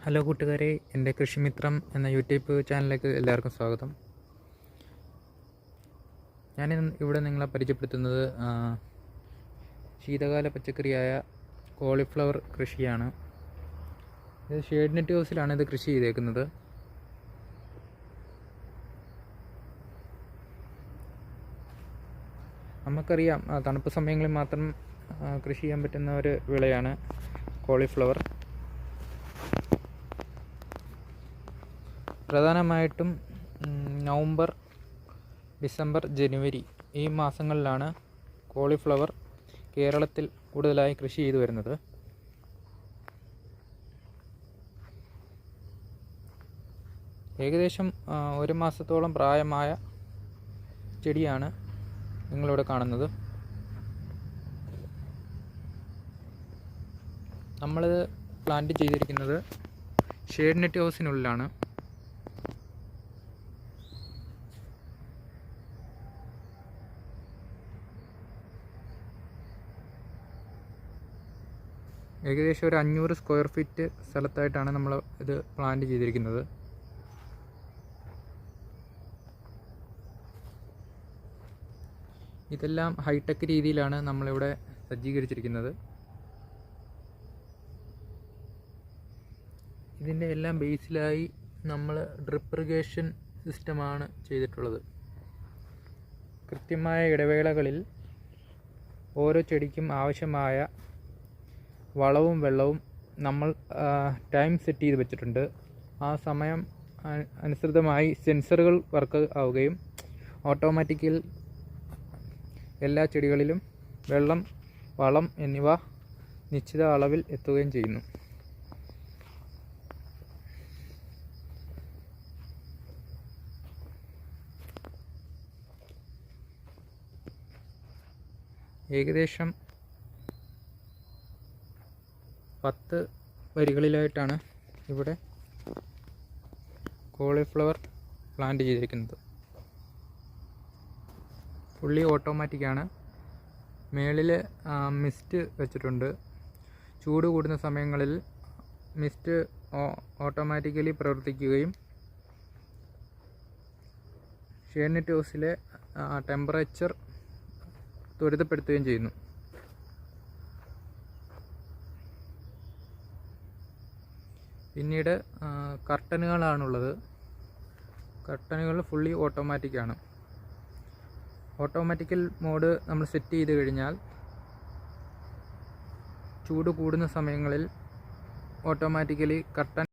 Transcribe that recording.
Hello കൂട്ടുകാരെ, എൻ്റെ കൃഷിമിത്രം എന്ന യൂട്യൂബ് ചാനലിലേക്ക് എല്ലാവർക്കും സ്വാഗതം. ഞാൻ ഇവിടെ നിങ്ങളെ പരിചയപ്പെടുത്തുന്നത് ശീതകാല പച്ചക്കറിയായ കോളിഫ്ലവർ കൃഷിയാണ്. ഇത് ഷെയ്ഡ് നെറ്റ് ഹൗസിലാണ് ഇത് കൃഷി ചെയ്തേക്കുന്നത്. നമുക്കറിയാം, തണുപ്പ് സമയങ്ങളിൽ മാത്രം കൃഷി ചെയ്യാൻ പറ്റുന്ന ഒരു വിളയാണ് കോളിഫ്ലവർ. പ്രധാനമായിട്ടും നവംബർ, ഡിസംബർ, ജനുവരി ഈ മാസങ്ങളിലാണ് കോളിഫ്ലവർ കേരളത്തിൽ കൂടുതലായി കൃഷി ചെയ്തു വരുന്നത്. ഏകദേശം 1 മാസത്തോളം പ്രായമായ ചെടിയാണ് നിങ്ങളിവിടെ കാണുന്നത്. നമ്മളിത് പ്ലാന്റ് ചെയ്തിരിക്കുന്നത് ഷെയ്ഡ് നെറ്റ് ഹൗസിനുള്ളിലാണ്. ഏകദേശം ഒരു 500 സ്ക്വയർ ഫീറ്റ് സ്ഥലത്തായിട്ടാണ് നമ്മൾ ഇത് പ്ലാന്റ് ചെയ്തിരിക്കുന്നത്. ഇതെല്ലാം ഹൈടെക് രീതിയിലാണ് നമ്മളിവിടെ സജ്ജീകരിച്ചിരിക്കുന്നത്. ഇതിൻ്റെ എല്ലാം ബേസിലായി നമ്മൾ ഡ്രിപ്പ് ഇറിഗേഷൻ സിസ്റ്റമാണ് ചെയ്തിട്ടുള്ളത്. കൃത്യമായ ഇടവേളകളിൽ ഓരോ ചെടിക്കും ആവശ്യമായ വളവും വെള്ളവും നമ്മൾ ടൈം സെറ്റ് ചെയ്ത് വെച്ചിട്ടുണ്ട്. ആ സമയം അനുസൃതമായി സെൻസറുകൾ വർക്ക് ആവുകയും ഓട്ടോമാറ്റിക്കൽ എല്ലാ ചെടികളിലും വെള്ളം, വളം എന്നിവ നിശ്ചിത അളവിൽ എത്തുകയും ചെയ്യുന്നു. ഏകദേശം 10 വരികളിലായിട്ടാണ് ഇവിടെ കോളിഫ്ലവർ പ്ലാന്റ് ചെയ്തിരിക്കുന്നത്. ഫുള്ളി ഓട്ടോമാറ്റിക്കാണ്. മേളിൽ മിസ്റ്റ് വെച്ചിട്ടുണ്ട്. ചൂട് കൂടുന്ന സമയങ്ങളിൽ മിസ്റ്റ് ഓട്ടോമാറ്റിക്കലി പ്രവർത്തിക്കുകയും ഷെയ്ഡ് നെറ്റ് ഹൗസിലെ ടെമ്പറേച്ചർ ത്വരിതപ്പെടുത്തുകയും ചെയ്യുന്നു. പിന്നീട് കർട്ടനുകളാണുള്ളത്. കർട്ടനുകൾ ഫുള്ളി ഓട്ടോമാറ്റിക്കാണ്. ഓട്ടോമാറ്റിക്കൽ മോഡ് നമ്മൾ സെറ്റ് ചെയ്ത് കഴിഞ്ഞാൽ ചൂട് കൂടുന്ന സമയങ്ങളിൽ ഓട്ടോമാറ്റിക്കലി കർട്ടൻ